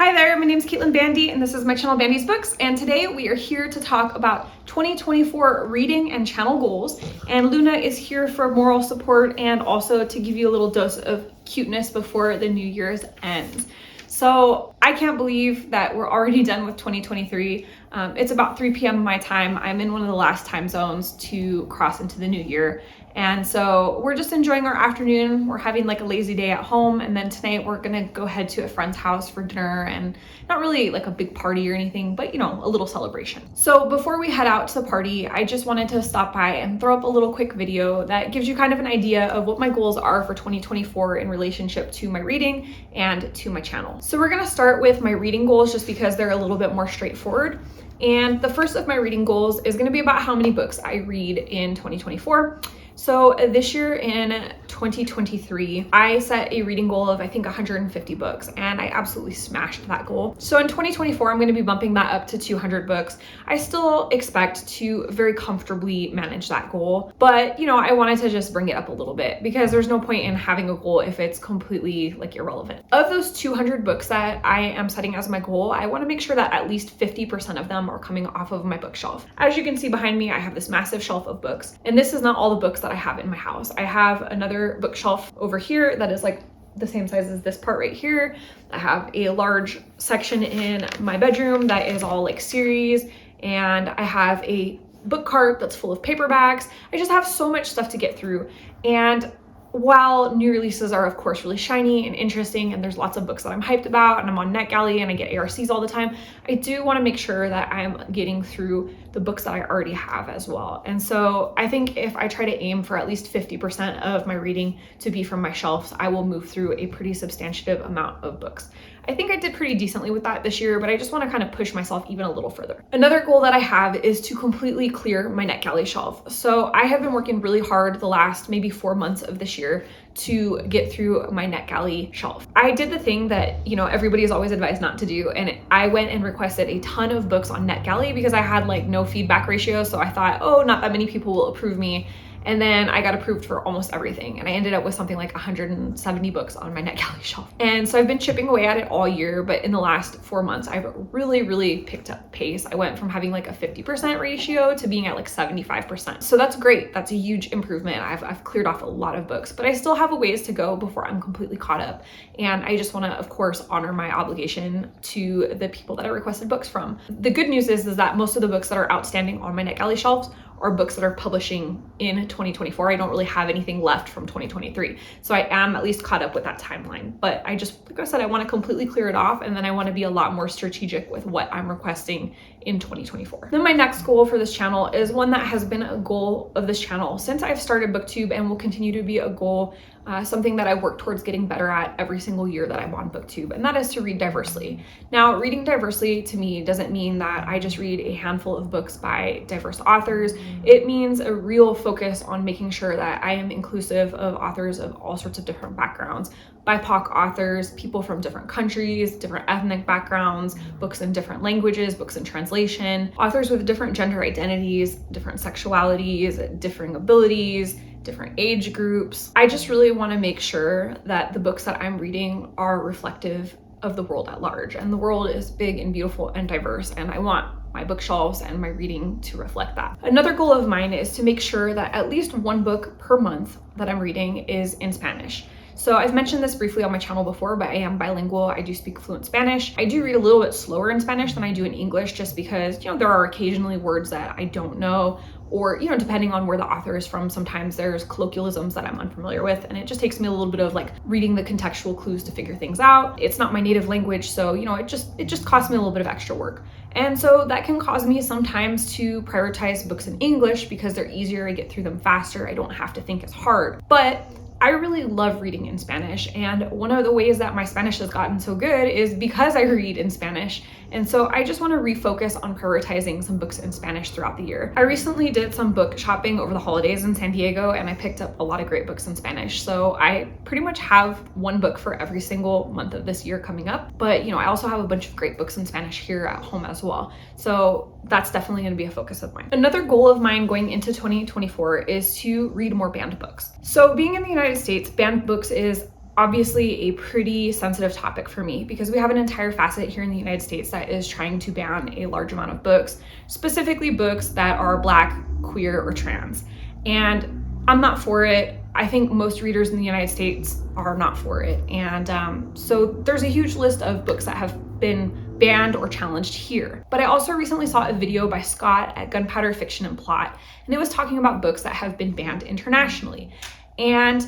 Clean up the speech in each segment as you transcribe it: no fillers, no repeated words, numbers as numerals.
Hi there, my name is Caitlin Bandy and this is my channel BandysBooks, and today we are here to talk about 2024 reading and channel goals. And Luna is here for moral support and also to give you a little dose of cuteness before the New Year's ends. So I can't believe that we're already done with 2023. It's about 3 p.m. my time. I'm in one of the last time zones to cross into the new year. And so we're just enjoying our afternoon. We're having like a lazy day at home. And then tonight we're gonna go head to a friend's house for dinner, and not really like a big party or anything, but you know, a little celebration. So before we head out to the party, I just wanted to stop by and throw up a little quick video that gives you kind of an idea of what my goals are for 2024 in relationship to my reading and to my channel. So we're gonna start with my reading goals just because they're a little bit more straightforward. And the first of my reading goals is gonna be about how many books I read in 2024. So this year in 2023, I set a reading goal of I think 150 books, and I absolutely smashed that goal. So in 2024, I'm going to be bumping that up to 200 books. I still expect to very comfortably manage that goal, but you know, I wanted to just bring it up a little bit because there's no point in having a goal if it's completely like irrelevant. Of those 200 books that I am setting as my goal, I want to make sure that at least 50% of them are coming off of my bookshelf. As you can see behind me, I have this massive shelf of books, and this is not all the books that I have in my house. I have another bookshelf over here that is like the same size as this part right here. I have a large section in my bedroom that is all like series, and I have a book cart that's full of paperbacks. I just have so much stuff to get through. And while new releases are of course really shiny and interesting, and there's lots of books that I'm hyped about, and I'm on NetGalley and I get ARCs all the time, I do want to make sure that I'm getting through the books that I already have as well. And so I think if I try to aim for at least 50% of my reading to be from my shelves, I will move through a pretty substantive amount of books. I think I did pretty decently with that this year, but I just want to kind of push myself even a little further. Another goal that I have is to completely clear my NetGalley shelf. So I have been working really hard the last maybe 4 months of this year to get through my NetGalley shelf. I did the thing that, you know, everybody is always advised not to do, and I went and requested a ton of books on NetGalley because I had like no feedback ratio. So I thought, oh, not that many people will approve me. And then I got approved for almost everything. And I ended up with something like 170 books on my NetGalley shelf. And so I've been chipping away at it all year, but in the last 4 months, I've really picked up pace. I went from having like a 50% ratio to being at like 75%. So that's great. That's a huge improvement. I've cleared off a lot of books, but I still have a ways to go before I'm completely caught up. And I just wanna, of course, honor my obligation to the people that I requested books from. The good news is that most of the books that are outstanding on my NetGalley shelves are books that are publishing in 2024. I don't really have anything left from 2023. So I am at least caught up with that timeline. But I just, like I said, I want to completely clear it off, and then I want to be a lot more strategic with what I'm requesting in 2024. Then my next goal for this channel is one that has been a goal of this channel since I've started BookTube, and will continue to be a goal, something that I work towards getting better at every single year that I'm on BookTube, and that is to read diversely. Now, reading diversely to me doesn't mean that I just read a handful of books by diverse authors. It means a real focus on making sure that I am inclusive of authors of all sorts of different backgrounds, BIPOC authors, people from different countries, different ethnic backgrounds, books in different languages, books in translation, authors with different gender identities, different sexualities, differing abilities, different age groups. I just really want to make sure that the books that I'm reading are reflective of the world at large. And the world is big and beautiful and diverse, and I want my bookshelves and my reading to reflect that. Another goal of mine is to make sure that at least one book per month that I'm reading is in Spanish. So I've mentioned this briefly on my channel before, but I am bilingual. I do speak fluent Spanish. I do read a little bit slower in Spanish than I do in English, just because, you know, there are occasionally words that I don't know, or, you know, depending on where the author is from, sometimes there's colloquialisms that I'm unfamiliar with, and it just takes me a little bit of like reading the contextual clues to figure things out. It's not my native language, so, you know, it just costs me a little bit of extra work. And so that can cause me sometimes to prioritize books in English because they're easier, I get through them faster, I don't have to think as hard. But I really love reading in Spanish, and one of the ways that my Spanish has gotten so good is because I read in Spanish. And so I just want to refocus on prioritizing some books in Spanish throughout the year. I recently did some book shopping over the holidays in San Diego, and I picked up a lot of great books in Spanish. So I pretty much have one book for every single month of this year coming up. But, you know, I also have a bunch of great books in Spanish here at home as well. So that's definitely going to be a focus of mine. Another goal of mine going into 2024 is to read more banned books. So being in the United States, banned books is obviously a pretty sensitive topic for me because we have an entire facet here in the United States that is trying to ban a large amount of books, specifically books that are Black, queer, or trans. And I'm not for it. I think most readers in the United States are not for it. And so there's a huge list of books that have been banned or challenged here. But I also recently saw a video by Scott at Gunpowder Fiction and Plot, and it was talking about books that have been banned internationally. And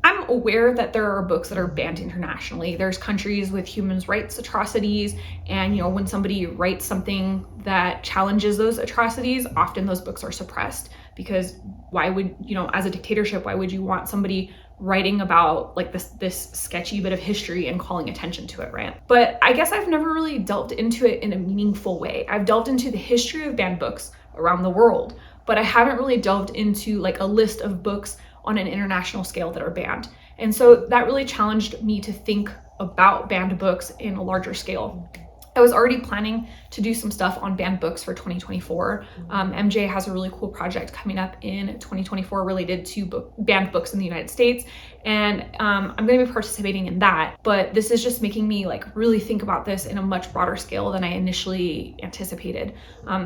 I'm aware that there are books that are banned internationally. There's countries with human rights atrocities, and when somebody writes something that challenges those atrocities, often those books are suppressed, because why would, as a dictatorship, why would you want somebody writing about like this sketchy bit of history and calling attention to it, right? But I guess I've never really delved into it in a meaningful way. I've delved into the history of banned books around the world, but I haven't really delved into like a list of books on an international scale that are banned. And so that really challenged me to think about banned books in a larger scale. I was already planning to do some stuff on banned books for 2024. MJ has a really cool project coming up in 2024 related to banned books in the United States. And I'm going to be participating in that. But this is just making me like really think about this in a much broader scale than I initially anticipated.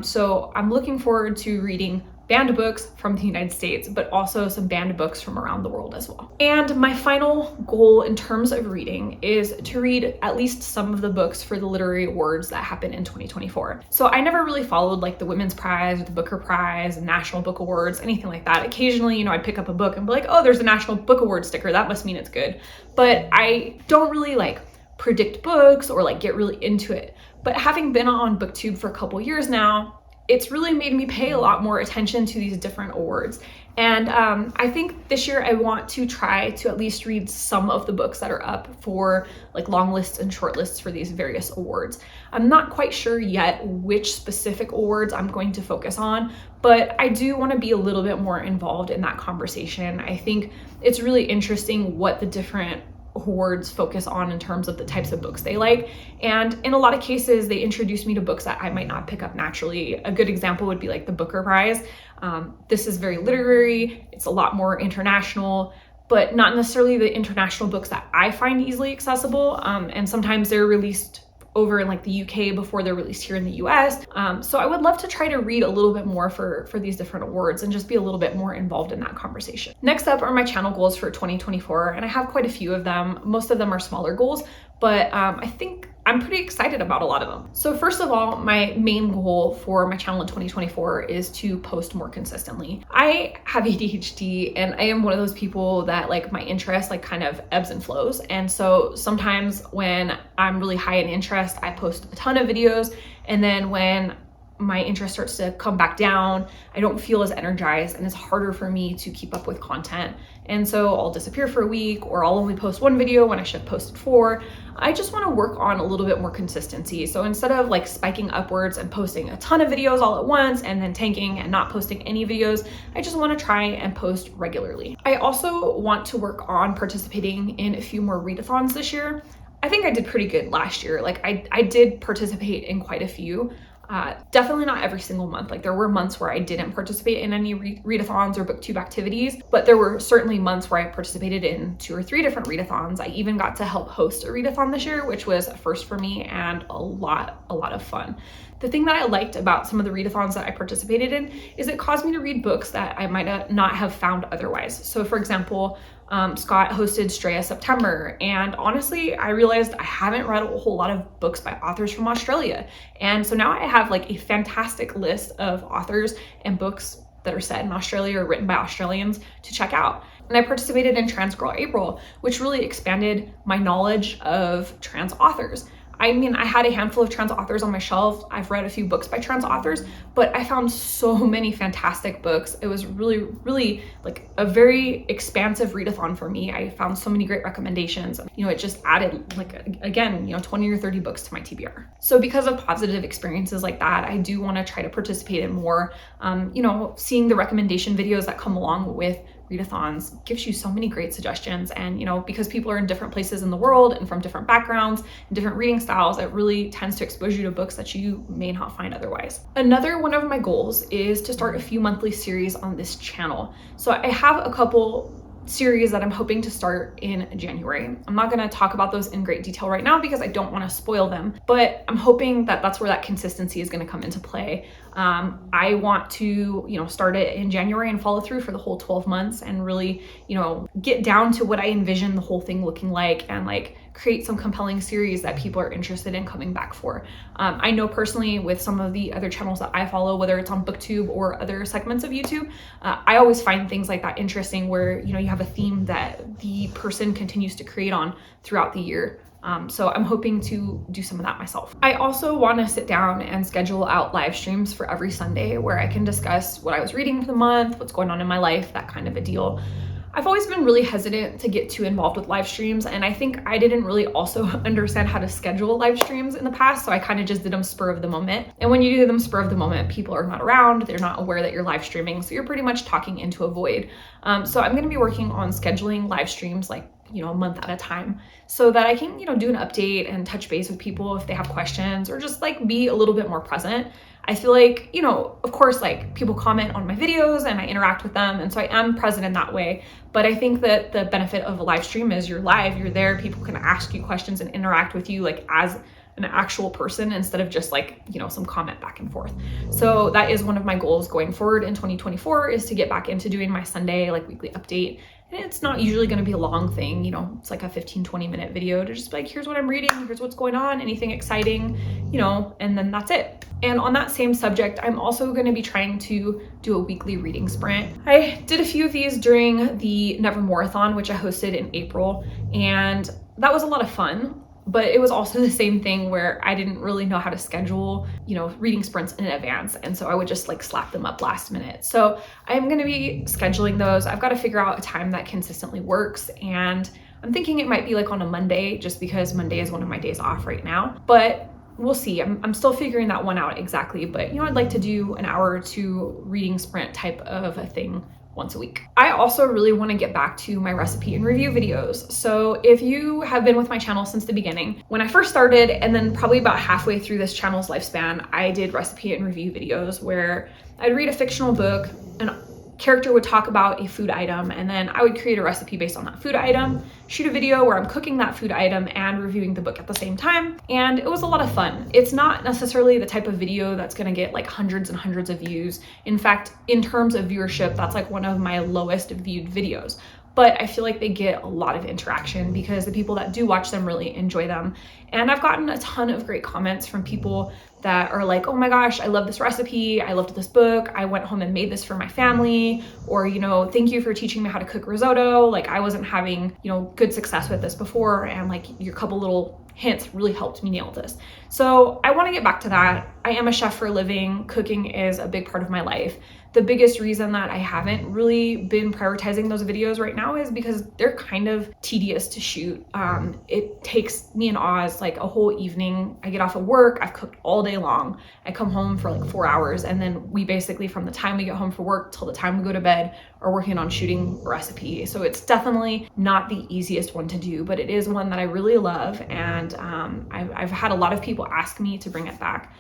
So I'm looking forward to reading banned books from the United States, but also some banned books from around the world as well. And my final goal in terms of reading is to read at least some of the books for the literary awards that happen in 2024. So I never really followed like the Women's Prize or the Booker Prize and National Book Awards, anything like that. Occasionally, I'd pick up a book and be like, oh, there's a National Book Award sticker. That must mean it's good. But I don't really like predict books or like get really into it. But having been on BookTube for a couple years now, it's really made me pay a lot more attention to these different awards. And I think this year I want to try to at least read some of the books that are up for like long lists and short lists for these various awards. I'm not quite sure yet which specific awards I'm going to focus on, but I do want to be a little bit more involved in that conversation. I think it's really interesting what the different awards focus on in terms of the types of books they like. And in a lot of cases, they introduce me to books that I might not pick up naturally. A good example would be like the Booker Prize. This is very literary. It's a lot more international, but not necessarily the international books that I find easily accessible. And sometimes they're released over in like the UK before they're released here in the US. So I would love to try to read a little bit more for these different awards and just be a little bit more involved in that conversation. Next up are my channel goals for 2024, and I have quite a few of them. Most of them are smaller goals, but I think I'm pretty excited about a lot of them. So first of all, my main goal for my channel in 2024 is to post more consistently. I have ADHD and I am one of those people that like my interest like kind of ebbs and flows. And so sometimes when I'm really high in interest, I post a ton of videos. And then when my interest starts to come back down, I don't feel as energized and it's harder for me to keep up with content. And so I'll disappear for a week, or I'll only post one video when I should have posted 4. I just want to work on a little bit more consistency. So instead of like spiking upwards and posting a ton of videos all at once and then tanking and not posting any videos, I just want to try and post regularly. I also want to work on participating in a few more readathons this year. I think I did pretty good last year. Like I did participate in quite a few. Definitely not every single month. Like there were months where I didn't participate in any readathons or booktube activities, but there were certainly months where I participated in 2 or 3 different readathons. I even got to help host a readathon this year, which was a first for me and a lot of fun. The thing that I liked about some of the readathons that I participated in is it caused me to read books that I might not have found otherwise. So for example, Scott hosted Straya September, and honestly, I realized I haven't read a whole lot of books by authors from Australia. And so now I have like a fantastic list of authors and books that are set in Australia or written by Australians to check out. And I participated in Trans Girl April, which really expanded my knowledge of trans authors. I mean, I had a handful of trans authors on my shelf. I've read a few books by trans authors, but I found so many fantastic books. It was really like a very expansive readathon for me. I found so many great recommendations. It just added like, again, 20 or 30 books to my TBR. So because of positive experiences like that, I do want to try to participate in more. Seeing the recommendation videos that come along with readathons gives you so many great suggestions, and because people are in different places in the world and from different backgrounds and different reading styles, it really tends to expose you to books that you may not find otherwise. Another one of my goals is to start a few monthly series on this channel. So I have a couple series that I'm hoping to start in January. I'm not going to talk about those in great detail right now because I don't want to spoil them, but I'm hoping that that's where that consistency is going to come into play. I want to, start it in January and follow through for the whole 12 months and really, get down to what I envision the whole thing looking like and like create some compelling series that people are interested in coming back for. I know personally with some of the other channels that I follow, whether it's on booktube or other segments of YouTube, I always find things like that interesting where, you have a theme that the person continues to create on throughout the year. So I'm hoping to do some of that myself. I also want to sit down and schedule out live streams for every Sunday where I can discuss what I was reading for the month, what's going on in my life, that kind of a deal. I've always been really hesitant to get too involved with live streams, and I think I didn't really also understand how to schedule live streams in the past, so I kind of just did them spur of the moment. And when you do them spur of the moment, people are not around, they're not aware that you're live streaming, so you're pretty much talking into a void. So I'm going to be working on scheduling live streams like a month at a time so that I can, do an update and touch base with people if they have questions or just like be a little bit more present. I feel like, of course, like people comment on my videos and I interact with them. And so I am present in that way. But I think that the benefit of a live stream is you're live, you're there, people can ask you questions and interact with you like as an actual person instead of just like, some comment back and forth. So that is one of my goals going forward in 2024 is to get back into doing my Sunday like weekly update. And it's not usually going to be a long thing, it's like a 15-20 minute video to just be like, here's what I'm reading, here's what's going on, anything exciting, and then that's it. And on that same subject, I'm also going to be trying to do a weekly reading sprint. I did a few of these during the Never Marathon, which I hosted in April, and that was a lot of fun. But it was also the same thing where I didn't really know how to schedule, reading sprints in advance. And so I would just like slap them up last minute. So I'm going to be scheduling those. I've got to figure out a time that consistently works. And I'm thinking it might be like on a Monday, just because Monday is one of my days off right now. But we'll see. I'm still figuring that one out exactly. But, I'd like to do an hour or two reading sprint type of a thing once a week. I also really want to get back to my recipe and review videos. So if you have been with my channel since the beginning, when I first started and then probably about halfway through this channel's lifespan, I did recipe and review videos where I'd read a fictional book, an character would talk about a food item, and then I would create a recipe based on that food item, shoot a video where I'm cooking that food item and reviewing the book at the same time. And it was a lot of fun. It's not necessarily the type of video that's going to get like hundreds and hundreds of views. In fact, in terms of viewership, that's like one of my lowest viewed videos. But I feel like they get a lot of interaction because the people that do watch them really enjoy them. And I've gotten a ton of great comments from people that are like, oh my gosh, I love this recipe. I loved this book. I went home and made this for my family. Or, thank you for teaching me how to cook risotto. Like I wasn't having, good success with this before. And like your couple little hints really helped me nail this. So I want to get back to that. I am a chef for a living. Cooking is a big part of my life. The biggest reason that I haven't really been prioritizing those videos right now is because they're kind of tedious to shoot. It takes me and Oz like a whole evening. I get off of work, I've cooked all day long. I come home for like 4 hours, and then we basically, from the time we get home from work till the time we go to bed, are working on shooting a recipe. So it's definitely not the easiest one to do, but it is one that I really love. And I've had a lot of people ask me to bring it back.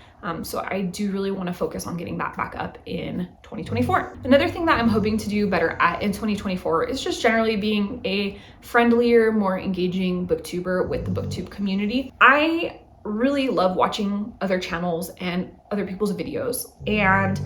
So I do really want to focus on getting that back up in 2024. Another thing that I'm hoping to do better at in 2024 is just generally being a friendlier, more engaging booktuber with the booktube community. I really love watching other channels and other people's videos, and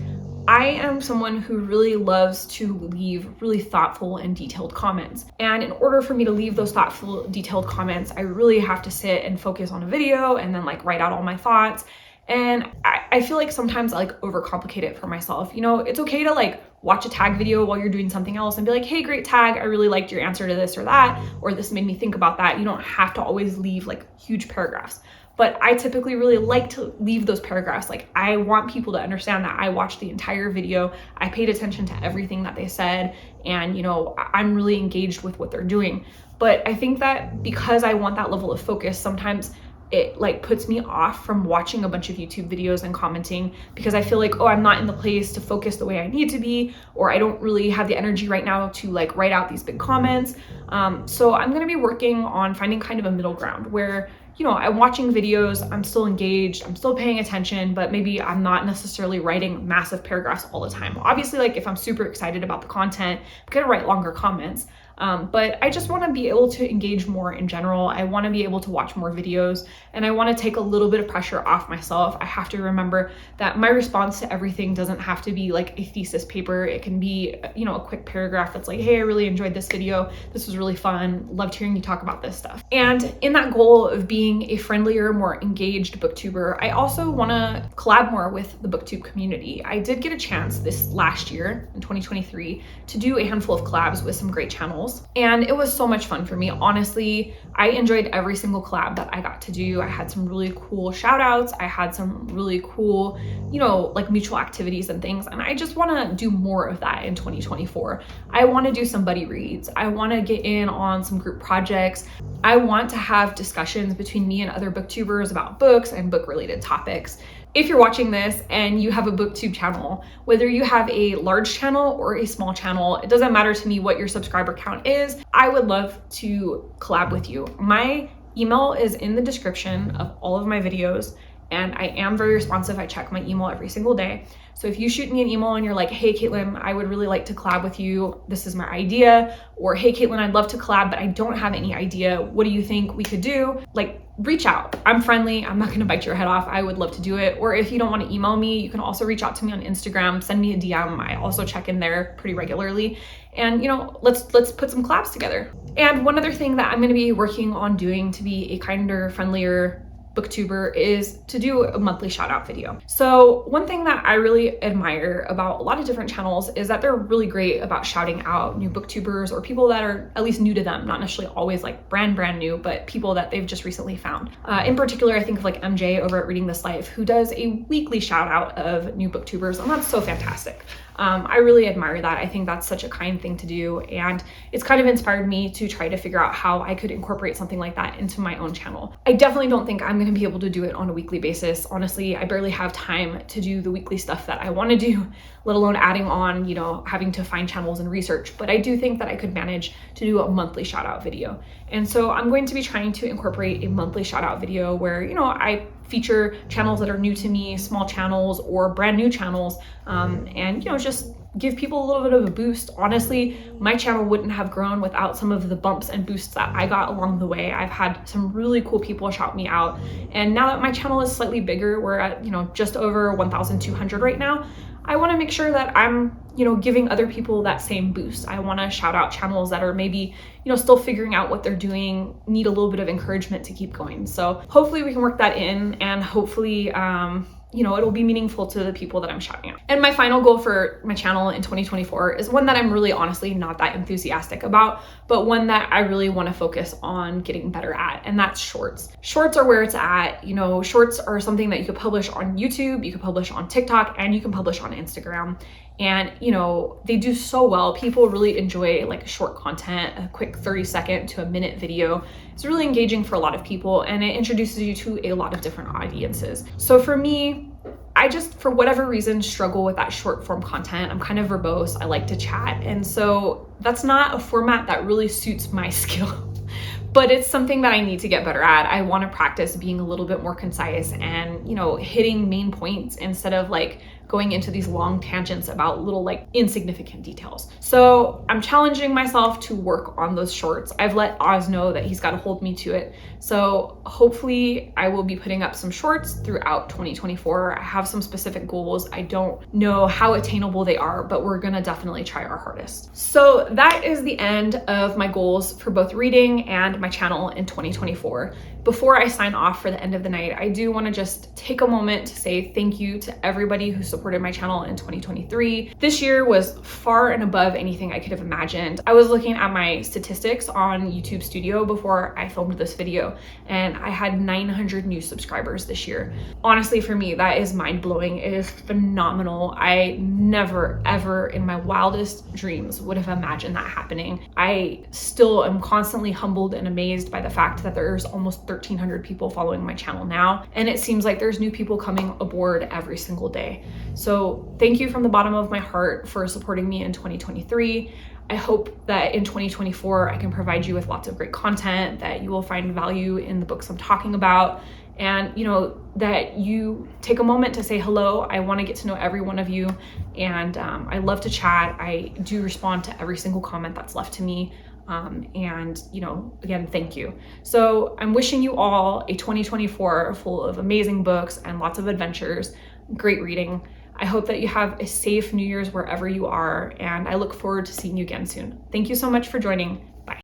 I am someone who really loves to leave really thoughtful and detailed comments. And in order for me to leave those thoughtful, detailed comments, I really have to sit and focus on a video and then like write out all my thoughts. And I feel like sometimes I like overcomplicate it for myself. It's okay to like watch a tag video while you're doing something else and be like, hey, great tag, I really liked your answer to this or that, or this made me think about that. You don't have to always leave like huge paragraphs. But I typically really like to leave those paragraphs. Like I want people to understand that I watched the entire video, I paid attention to everything that they said, and I'm really engaged with what they're doing. But I think that because I want that level of focus, sometimes it like puts me off from watching a bunch of YouTube videos and commenting because I feel like, oh, I'm not in the place to focus the way I need to be, or I don't really have the energy right now to like write out these big comments. So I'm going to be working on finding kind of a middle ground where, I'm watching videos, I'm still engaged, I'm still paying attention, but maybe I'm not necessarily writing massive paragraphs all the time. Obviously, like if I'm super excited about the content, I'm going to write longer comments. But I just want to be able to engage more in general. I want to be able to watch more videos, and I want to take a little bit of pressure off myself. I have to remember that my response to everything doesn't have to be like a thesis paper. It can be, you know, a quick paragraph that's like, hey, I really enjoyed this video. This was really fun. Loved hearing you talk about this stuff. And in that goal of being a friendlier, more engaged booktuber, I also want to collab more with the booktube community. I did get a chance this last year in 2023 to do a handful of collabs with some great channels, and it was so much fun for me. Honestly, I enjoyed every single collab that I got to do. I had some really cool shout outs. I had some really cool, you know, like mutual activities and things. And I just want to do more of that in 2024. I want to do some buddy reads. I want to get in on some group projects. I want to have discussions between me and other booktubers about books and book related topics. If you're watching this and you have a booktube channel, whether you have a large channel or a small channel, it doesn't matter to me what your subscriber count is. I would love to collab with you. My email is in the description of all of my videos, and I am very responsive. I check my email every single day. So if you shoot me an email and you're like, hey, Caitlin, I would really like to collab with you. This is my idea. Or hey, Caitlin, I'd love to collab, but I don't have any idea. What do you think we could do? Like, reach out. I'm friendly. I'm not going to bite your head off. I would love to do it. Or if you don't want to email me, you can also reach out to me on Instagram, send me a DM. I also check in there pretty regularly. And, you know, let's put some collabs together. And one other thing that I'm going to be working on doing to be a kinder, friendlier booktuber is to do a monthly shout out video. So one thing that I really admire about a lot of different channels is that they're really great about shouting out new booktubers or people that are at least new to them, not necessarily always like brand new, but people that they've just recently found. In particular, I think of like MJ over at Reading This Life, who does a weekly shout out of new booktubers, and that's so fantastic. I really admire that. I think that's such a kind thing to do, and it's kind of inspired me to try to figure out how I could incorporate something like that into my own channel. I definitely don't think I'm going to be able to do it on a weekly basis. Honestly, I barely have time to do the weekly stuff that I want to do, let alone adding on, you know, having to find channels and research. But I do think that I could manage to do a monthly shout out video. And so I'm going to be trying to incorporate a monthly shout out video where, you know, I feature channels that are new to me, small channels or brand new channels, and, you know, just give people a little bit of a boost. Honestly, my channel wouldn't have grown without some of the bumps and boosts that I got along the way. I've had some really cool people shout me out. And now that my channel is slightly bigger, we're at, you know, just over 1,200 right now. I want to make sure that I'm, you know, giving other people that same boost. I want to shout out channels that are maybe, you know, still figuring out what they're doing, need a little bit of encouragement to keep going. So hopefully we can work that in, and hopefully, you know, it'll be meaningful to the people that I'm shouting out. And my final goal for my channel in 2024 is one that I'm really honestly not that enthusiastic about, but one that I really want to focus on getting better at, and that's shorts. Shorts are where it's at. You know, shorts are something that you could publish on YouTube, you could publish on TikTok, and you can publish on Instagram. And, you know, they do so well. People really enjoy like short content, a quick 30-second to a minute video. It's really engaging for a lot of people, and it introduces you to a lot of different audiences. So for me, I just, for whatever reason, struggle with that short form content. I'm kind of verbose. I like to chat. And so that's not a format that really suits my skill. But it's something that I need to get better at. I want to practice being a little bit more concise and, you know, hitting main points instead of like going into these long tangents about little like insignificant details. So I'm challenging myself to work on those shorts. I've let Oz know that he's got to hold me to it. So hopefully I will be putting up some shorts throughout 2024. I have some specific goals. I don't know how attainable they are, but we're gonna definitely try our hardest. So that is the end of my goals for both reading and my channel in 2024. Before I sign off for the end of the night, I do want to just take a moment to say thank you to everybody who supported my channel in 2023. This year was far and above anything I could have imagined. I was looking at my statistics on YouTube Studio before I filmed this video, and I had 900 new subscribers this year. Honestly, for me, that is mind-blowing. It is phenomenal. I never, ever in my wildest dreams would have imagined that happening. I still am constantly humbled and amazed by the fact that there's almost 1,300 people following my channel now, and it seems like there's new people coming aboard every single day. So thank you from the bottom of my heart for supporting me in 2023. I hope that in 2024 I can provide you with lots of great content, that you will find value in the books I'm talking about, and you know, that you take a moment to say hello. I want to get to know every one of you, and I love to chat. I do respond to every single comment that's left to me. And, you know, again, thank you. So I'm wishing you all a 2024 full of amazing books and lots of adventures, great reading. I hope that you have a safe New Year's wherever you are, and I look forward to seeing you again soon. Thank you so much for joining.